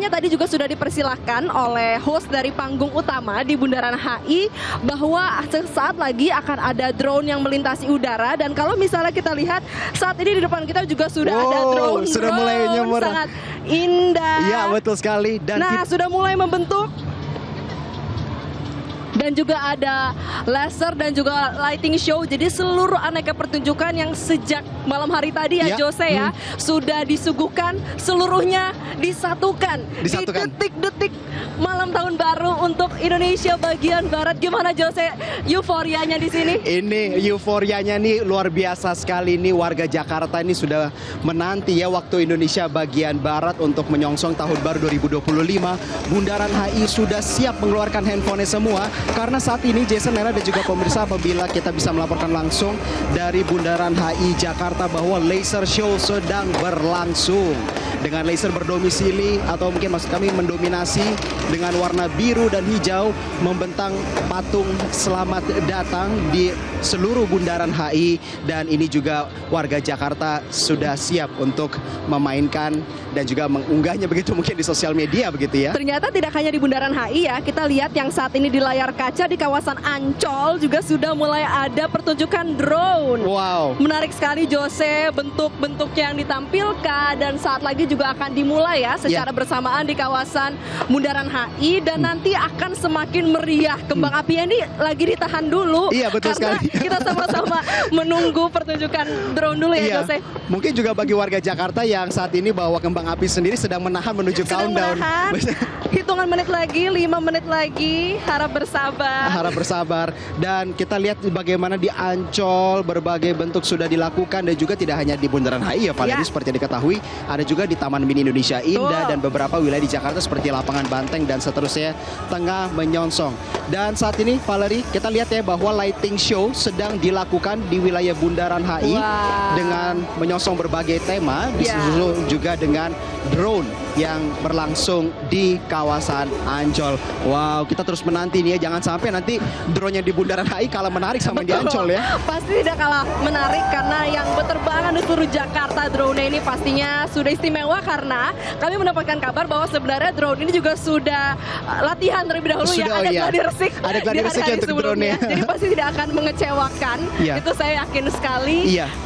makanya tadi juga sudah dipersilahkan oleh host dari panggung utama di Bundaran HI bahwa sesaat lagi akan ada drone yang melintasi udara. Dan kalau misalnya kita lihat saat ini di depan kita juga sudah ada drone. Sudah mulai nyemur. Sangat indah. Iya, betul sekali. Dan nah, sudah mulai membentuk. Dan juga ada laser dan juga lighting show. Jadi seluruh aneka pertunjukan yang sejak malam hari tadi ya, Jose ya, sudah disuguhkan, seluruhnya disatukan. Di detik-detik malam tahun baru untuk Indonesia bagian Barat. Gimana Jose euforianya di sini? Ini euforianya nih luar biasa sekali nih, warga Jakarta ini sudah menanti ya waktu Indonesia bagian Barat untuk menyongsong tahun baru 2025. Bundaran HI sudah siap mengeluarkan handphonenya semua. Karena saat ini Jason, Nera dan juga pemirsa, apabila kita bisa melaporkan langsung dari Bundaran HI Jakarta bahwa laser show sedang berlangsung. Dengan laser berdomisili atau mungkin maksud kami mendominasi dengan warna biru dan hijau membentang patung selamat datang di seluruh Bundaran HI. Dan ini juga warga Jakarta sudah siap untuk memainkan dan juga mengunggahnya begitu mungkin di sosial media begitu ya. Ternyata tidak hanya di Bundaran HI ya, kita lihat yang saat ini di layar kaca di kawasan Ancol juga sudah mulai ada pertunjukan drone. Wow. Menarik sekali Jose, bentuk-bentuknya yang ditampilkan dan saat lagi juga akan dimulai ya secara bersamaan di kawasan Bundaran HI dan nanti akan semakin meriah. Kembang api ini lagi ditahan dulu. Iya, betul karena sekali. kita sama-sama menunggu pertunjukan drone dulu ya Jose. Mungkin juga bagi warga Jakarta yang saat ini bawa kembang api sendiri sedang menahan menuju countdown. Hitungan menit lagi, 5 menit lagi, harap bersabar. Harap bersabar. Dan kita lihat bagaimana di Ancol berbagai bentuk sudah dilakukan dan juga tidak hanya di Bundaran HI ya Valerie, seperti yang diketahui ada juga di Taman Mini Indonesia Indah dan beberapa wilayah di Jakarta seperti Lapangan Banteng dan seterusnya tengah menyongsong. Dan saat ini Valerie, kita lihat ya bahwa lighting show sedang dilakukan di wilayah Bundaran HI dengan menyongsong berbagai tema, disusul juga dengan drone yang berlangsung di kawasan Ancol. Wow, kita terus menanti nih ya, jangan sampai nanti drone-nya di Bundaran HI kalah menarik sama di Ancol ya. Pasti tidak kalah menarik karena yang berterbangan di seluruh Jakarta drone ini pastinya sudah istimewa karena kami mendapatkan kabar bahwa sebenarnya drone ini juga sudah latihan terlebih dahulu ya. Ada gladi resik. Ada gladi resik untuk drone-nya. Jadi pasti tidak akan mengecewakan. Itu saya yakin sekali.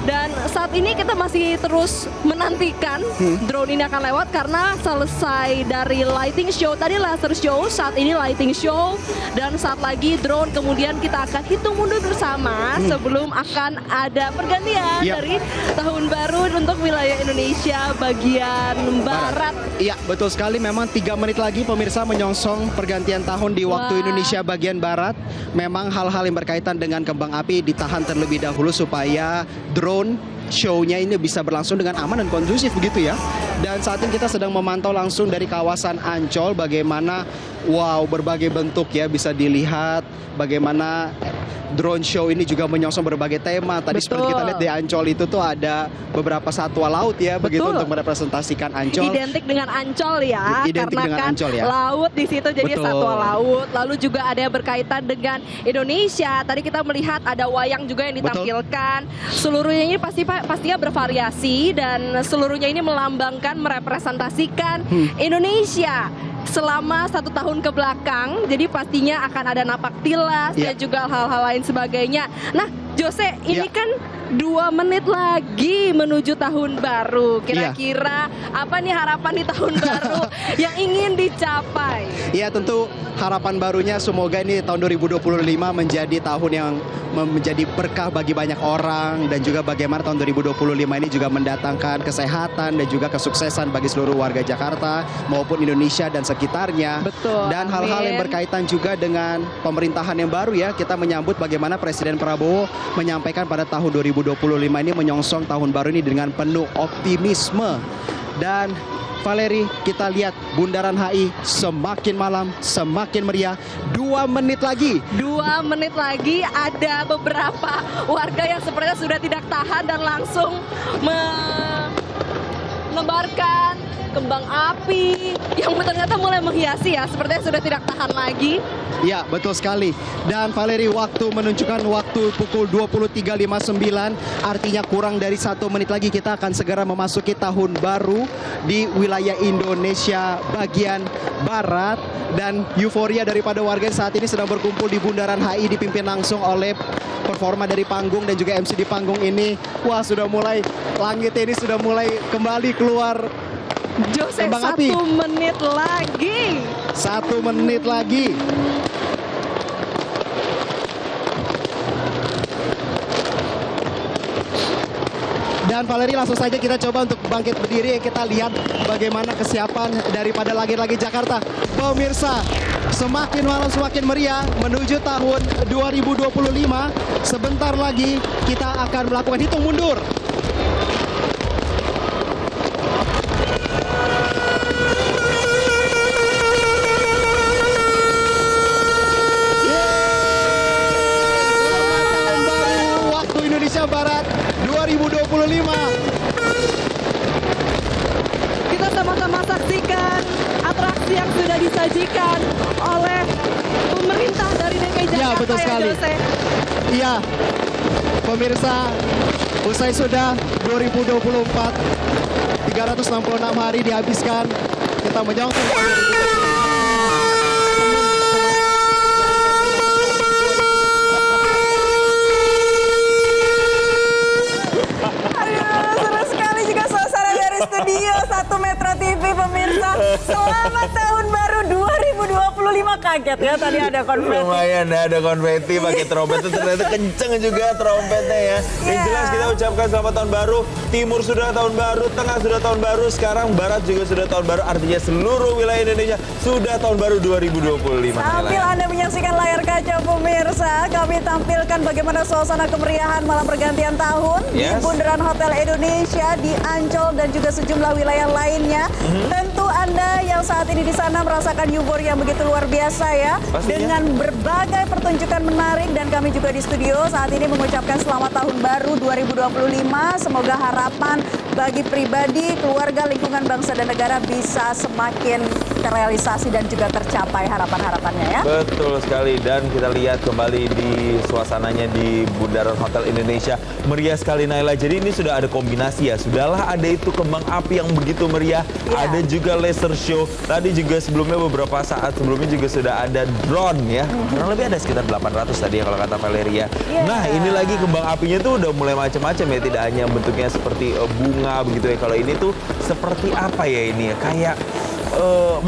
Dan saat ini kita masih terus menantikan drone ini akan lewat karena selesai dari lighting show tadi laser show, saat ini lighting show dan saat lagi drone, kemudian kita akan hitung mundur bersama sebelum akan ada pergantian dari tahun baru untuk wilayah Indonesia bagian Barat. Iya, betul sekali, memang 3 menit lagi pemirsa menyongsong pergantian tahun di waktu Indonesia bagian Barat. Memang hal-hal yang berkaitan dengan kembang api ditahan terlebih dahulu supaya drone show-nya ini bisa berlangsung dengan aman dan kondusif begitu ya. Dan saat ini kita sedang memantau langsung dari kawasan Ancol bagaimana berbagai bentuk ya bisa dilihat bagaimana drone show ini juga menyongsong berbagai tema. Tadi seperti kita lihat di Ancol itu tuh ada beberapa satwa laut ya begitu untuk merepresentasikan Ancol. Identik dengan Ancol ya, identik karena dengan kan Ancol, ya. Laut di situ jadi satwa laut. Lalu juga ada yang berkaitan dengan Indonesia. Tadi kita melihat ada wayang juga yang ditampilkan. Seluruhnya ini pastinya bervariasi dan seluruhnya ini melambangkan, merepresentasikan Indonesia selama 1 tahun ke belakang. Jadi pastinya akan ada napak tilas dan juga hal-hal lain sebagainya. Nah Jose, ini kan 2 menit lagi menuju tahun baru. Kira-kira apa nih harapan di tahun baru yang ingin dicapai? Ya tentu harapan barunya semoga ini tahun 2025 menjadi tahun yang menjadi berkah bagi banyak orang dan juga bagaimana tahun 2025 ini juga mendatangkan kesehatan dan juga kesuksesan bagi seluruh warga Jakarta maupun Indonesia dan sekitarnya. Dan hal-hal yang berkaitan juga dengan pemerintahan yang baru ya, kita menyambut bagaimana Presiden Prabowo menyampaikan pada tahun 2025 ini menyongsong tahun baru ini dengan penuh optimisme. Dan Valerie, kita lihat Bundaran HI semakin malam, semakin meriah. 2 menit lagi. 2 menit lagi ada beberapa warga yang sepertinya sudah tidak tahan dan langsung menebarkan kembang api yang ternyata mulai menghiasi ya, sepertinya sudah tidak tahan lagi. Ya, betul sekali. Dan Valeri, waktu menunjukkan waktu pukul 23.59, artinya kurang dari 1 menit lagi kita akan segera memasuki tahun baru di wilayah Indonesia bagian barat. Dan euforia daripada warga saat ini sedang berkumpul di Bundaran HI dipimpin langsung oleh performa dari panggung dan juga MC di panggung ini. Wah, sudah mulai, langit ini sudah mulai kembali keluar Jose, kembang 1 api. menit lagi. 1 menit lagi. Dan Valeri, langsung saja kita coba untuk bangkit berdiri. Kita lihat bagaimana kesiapan daripada Langit-Langit Jakarta. Pemirsa, semakin malam semakin meriah menuju tahun 2025. Sebentar lagi kita akan melakukan hitung mundur. Indonesia Barat 2025. Kita sama-sama saksikan atraksi yang sudah disajikan oleh pemerintah dari DKI Jakarta. Ya, betul sekali. Jose. Iya, pemirsa, usai sudah 2024, 366 hari dihabiskan, kita menyongsong tahun 2025. Studio 1 Metro TV, pemirsa. Selamat tahun baru 2025. Kaget ya tadi ada konfeti. Lumayan ya, ada konfeti pakai trompet itu ternyata kenceng juga trompetnya ya. Yang jelas kita ucapkan selamat tahun baru. Timur sudah tahun baru, tengah sudah tahun baru, sekarang barat juga sudah tahun baru. Artinya seluruh wilayah Indonesia sudah tahun baru 2025. Sambil Anda menyaksikan layar kaca pemirsa, kami tampilkan bagaimana suasana kemeriahan malam pergantian tahun di Bundaran Hotel Indonesia di Ancol dan juga sejumlah wilayah lainnya. Tentu Anda yang saat ini di sana merasakan euforia yang begitu luar biasa ya. Pastinya. Dengan berbagai pertunjukan menarik, dan kami juga di studio saat ini mengucapkan selamat tahun baru 2025. Semoga harapan bagi pribadi, keluarga, lingkungan bangsa dan negara bisa semakin terrealisasi dan juga tercapai harapan-harapannya ya. Betul sekali, dan kita lihat kembali di suasananya di Bundaran Hotel Indonesia. Meriah sekali Naila, jadi ini sudah ada kombinasi ya. Sudahlah ada itu kembang api yang begitu meriah, ada juga laser show. Tadi juga sebelumnya beberapa saat sebelumnya juga sudah ada drone ya. Kurang lebih ada sekitar 800 tadi ya kalau kata Valeria. Nah, ini lagi kembang apinya tuh udah mulai macam-macam ya, tidak hanya bentuknya seperti bunga begitu ya. Kalau ini tuh seperti apa ya ini ya? Kayak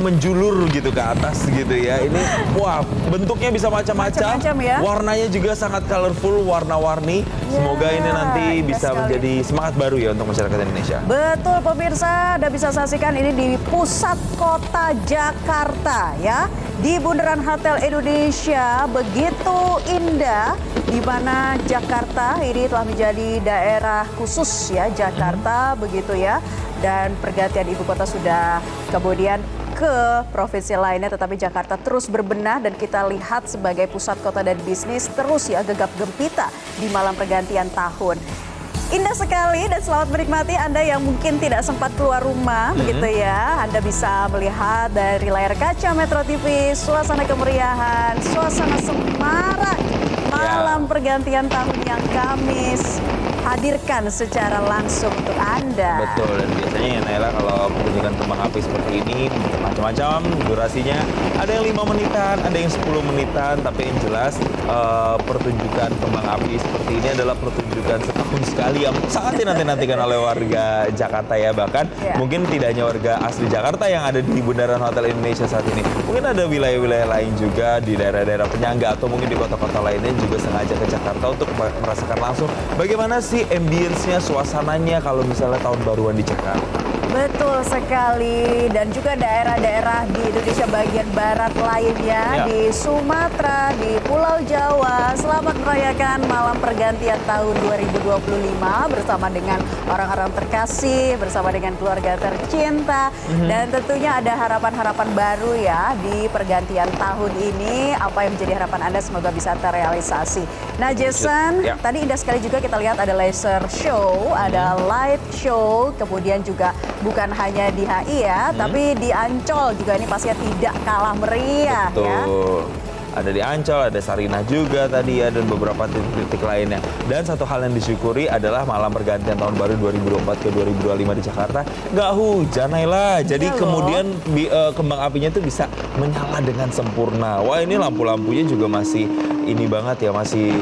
menjulur gitu ke atas gitu ya. Ini wah, bentuknya bisa macam-macam ya. Warnanya juga sangat colorful, warna-warni. Semoga ini nanti bisa menjadi semangat baru ya untuk masyarakat Indonesia. Betul pemirsa, Anda bisa saksikan ini di pusat kota Jakarta ya. Di Bundaran Hotel Indonesia, begitu indah, di mana Jakarta ini telah menjadi daerah khusus ya, Jakarta begitu ya. Dan pergantian ibu kota sudah kemudian ke provinsi lainnya, tetapi Jakarta terus berbenah dan kita lihat sebagai pusat kota dan bisnis terus ya gegap gempita di malam pergantian tahun. Indah sekali dan selamat menikmati Anda yang mungkin tidak sempat keluar rumah begitu ya. Anda bisa melihat dari layar kaca Metro TV suasana kemeriahan, suasana semarak malam pergantian tahun yang kami hadirkan secara langsung untuk Anda. Betul, dan biasanya ya Naila kalau pertunjukan kembang api seperti ini macam-macam durasinya. Ada yang 5 menitan, ada yang 10 menitan, tapi yang jelas pertunjukan kembang api seperti ini adalah pertunjukan setahun sekali yang sangat dinanti-nantikan oleh warga Jakarta ya. Bahkan mungkin tidak hanya warga asli Jakarta yang ada di Bundaran Hotel Indonesia saat ini. Mungkin ada wilayah-wilayah lain juga di daerah-daerah penyangga atau mungkin di kota-kota lainnya juga sengaja ke Jakarta untuk merasakan langsung bagaimana sih ambience-nya, suasananya kalau misalnya tahun baruan di Jakarta. Betul sekali, dan juga daerah-daerah di Indonesia bagian barat lainnya, di Sumatera, di Pulau Jawa. Selamat merayakan malam pergantian tahun 2025 bersama dengan orang-orang terkasih, bersama dengan keluarga tercinta. Dan tentunya ada harapan-harapan baru ya di pergantian tahun ini. Apa yang menjadi harapan Anda semoga bisa terrealisasi. Nah Jason, tadi indah sekali juga kita lihat ada laser show, ada light show, kemudian juga bukan hanya di HI ya, tapi di Ancol juga ini pastinya tidak kalah meriah ya. Betul. Ada di Ancol, ada Sarinah juga tadi ya, dan beberapa titik-titik lainnya. Dan satu hal yang disyukuri adalah malam pergantian tahun baru 2024 ke 2025 di Jakarta nggak hujan Naila. Jadi Iya kemudian kembang apinya itu bisa menyala dengan sempurna. Wah, ini lampu-lampunya juga masih ini banget ya, masih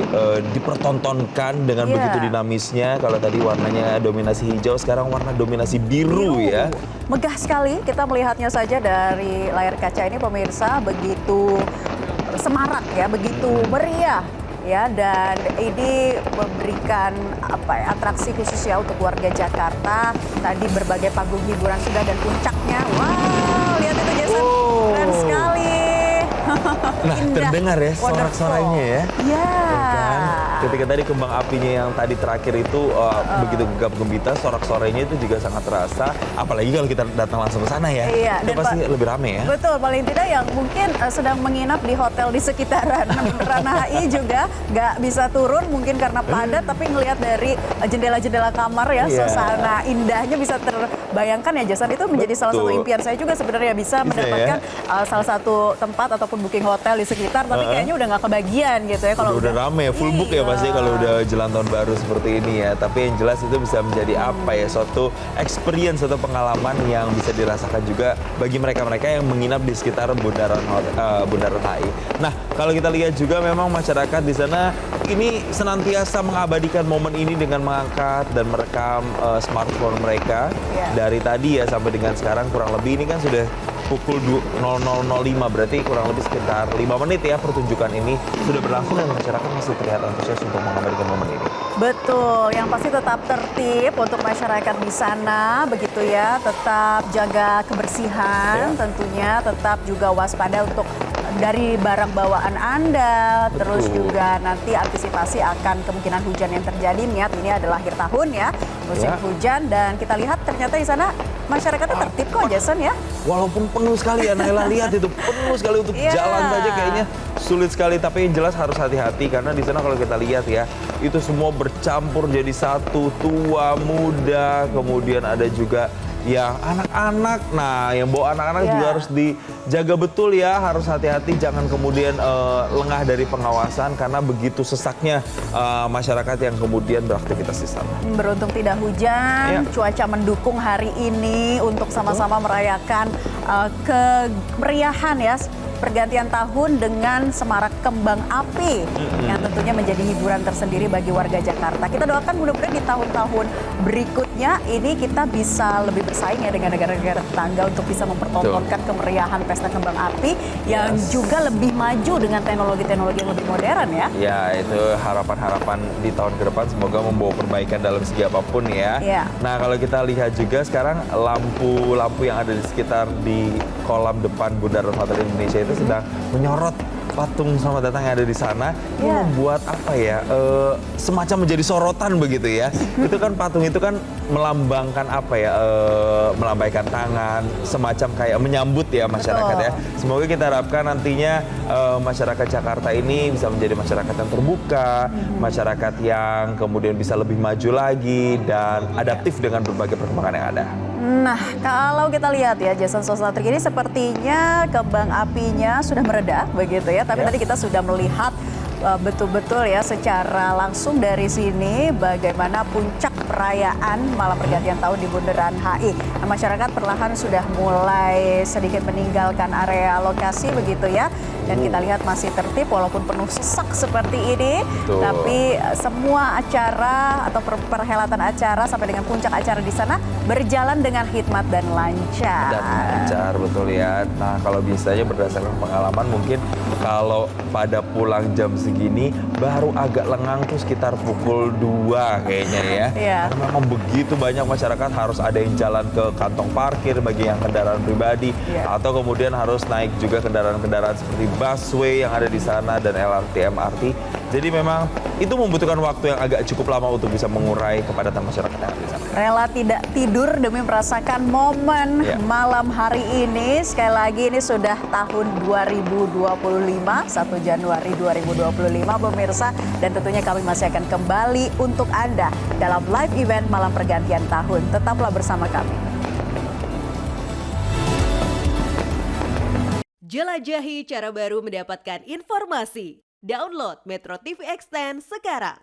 dipertontonkan dengan begitu dinamisnya. Kalau tadi warnanya dominasi hijau, sekarang warna dominasi biru ya. Megah sekali kita melihatnya saja dari layar kaca ini pemirsa, begitu semarak ya, begitu meriah ya, dan ini memberikan atraksi khusus ya untuk warga Jakarta. Tadi berbagai panggung hiburan sudah, dan puncaknya, wow, lihat itu Jason, keren sekali. Nah, terdengar ya sorak-sorainya ya. Iya. Kan? Ketika tadi kembang apinya yang tadi terakhir itu begitu gegap gempita, sorak-sorainya itu juga sangat terasa. Apalagi kalau kita datang langsung ke sana ya. Iya, itu pasti lebih rame ya. Betul, paling tidak yang mungkin sedang menginap di hotel di sekitaran Bundaran HI juga nggak bisa turun mungkin karena padat, tapi ngelihat dari jendela-jendela kamar ya, suasana indahnya bisa terbayangkan ya Jason. Itu menjadi salah satu impian saya juga sebenarnya, bisa mendapatkan salah satu tempat ataupun booking hotel di sekitar, tapi kayaknya udah nggak kebagian gitu ya kalau udah rame, full book ya pasti kalau udah jelang tahun baru seperti ini ya. Tapi yang jelas itu bisa menjadi suatu experience atau pengalaman yang bisa dirasakan juga bagi mereka-mereka yang menginap di sekitar Bundaran HI. Nah, kalau kita lihat juga memang masyarakat di sana ini senantiasa mengabadikan momen ini dengan mengangkat dan merekam smartphone mereka dari tadi ya sampai dengan sekarang, kurang lebih ini kan sudah pukul 00.05, berarti kurang lebih sekitar 5 menit ya pertunjukan ini sudah berlangsung, dan masyarakat masih terlihat antusias untuk mengabadikan momen ini. Betul, yang pasti tetap tertib untuk masyarakat di sana, begitu ya, tetap jaga kebersihan, tentunya tetap juga waspada untuk dari barang bawaan Anda. Betul. Terus juga nanti antisipasi akan kemungkinan hujan yang terjadi, niat ini adalah akhir tahun ya, musim hujan, dan kita lihat ternyata di sana masyarakatnya tertib kok Jason ya. Walaupun penuh sekali ya Naila, lihat itu penuh sekali untuk jalan saja kayaknya sulit sekali, tapi yang jelas harus hati-hati karena di sana kalau kita lihat ya itu semua bercampur jadi satu, tua, muda, kemudian ada juga yang anak-anak. Nah, yang bawa anak-anak juga harus dijaga betul ya, harus hati-hati, jangan kemudian lengah dari pengawasan karena begitu sesaknya masyarakat yang kemudian beraktivitas di sana. Beruntung tidak hujan, cuaca mendukung hari ini untuk sama-sama merayakan kemeriahan ya, pergantian tahun dengan semarak kembang api yang tentunya menjadi hiburan tersendiri bagi warga Jakarta. Kita doakan mudah-mudahan di tahun-tahun berikutnya ini kita bisa lebih bersaing ya dengan negara-negara tetangga untuk bisa mempertontonkan kemeriahan pesta kembang api yang juga lebih maju dengan teknologi-teknologi yang lebih modern ya. Ya, itu harapan-harapan di tahun ke depan semoga membawa perbaikan dalam segi apapun ya. Nah, kalau kita lihat juga sekarang lampu-lampu yang ada di sekitar di kolam depan Bundaran Hotel Indonesia itu sedang menyorot patung Selamat Datang yang ada di sana. Ini membuat semacam menjadi sorotan begitu ya. Itu kan patung itu kan melambangkan melambaikan tangan, semacam kayak menyambut ya masyarakat ya. Semoga kita harapkan nantinya masyarakat Jakarta ini bisa menjadi masyarakat yang terbuka, masyarakat yang kemudian bisa lebih maju lagi dan adaptif dengan berbagai perkembangan yang ada. Nah, kalau kita lihat ya Jason, suasana terkini sepertinya kembang apinya sudah mereda begitu ya. Tapi tadi kita sudah melihat betul-betul ya secara langsung dari sini bagaimana puncak perayaan malam pergantian tahun di Bundaran HI. Nah, masyarakat perlahan sudah mulai sedikit meninggalkan area lokasi begitu ya. Dan kita lihat masih tertib walaupun penuh sesak seperti ini. Tapi semua acara atau perhelatan acara sampai dengan puncak acara di sana berjalan dengan hikmat dan lancar. Dan lancar, betul ya. Nah, kalau biasanya berdasarkan pengalaman mungkin kalau pada pulang jam segini baru agak lengang tuh sekitar pukul 2 kayaknya ya. Karena memang begitu banyak masyarakat, harus ada yang jalan ke kantong parkir bagi yang kendaraan pribadi atau kemudian harus naik juga kendaraan-kendaraan seperti busway yang ada di sana dan LRT, MRT. Jadi memang itu membutuhkan waktu yang agak cukup lama untuk bisa mengurai kepadatan masyarakat yang ada di sana. Rela tidak tidur demi merasakan momen malam hari ini. Sekali lagi ini sudah tahun 2025, 1 Januari 2025 pemirsa. Dan tentunya kami masih akan kembali untuk Anda dalam live event malam pergantian tahun. Tetaplah bersama kami. Jelajahi cara baru mendapatkan informasi. Download Metro TV Extend sekarang.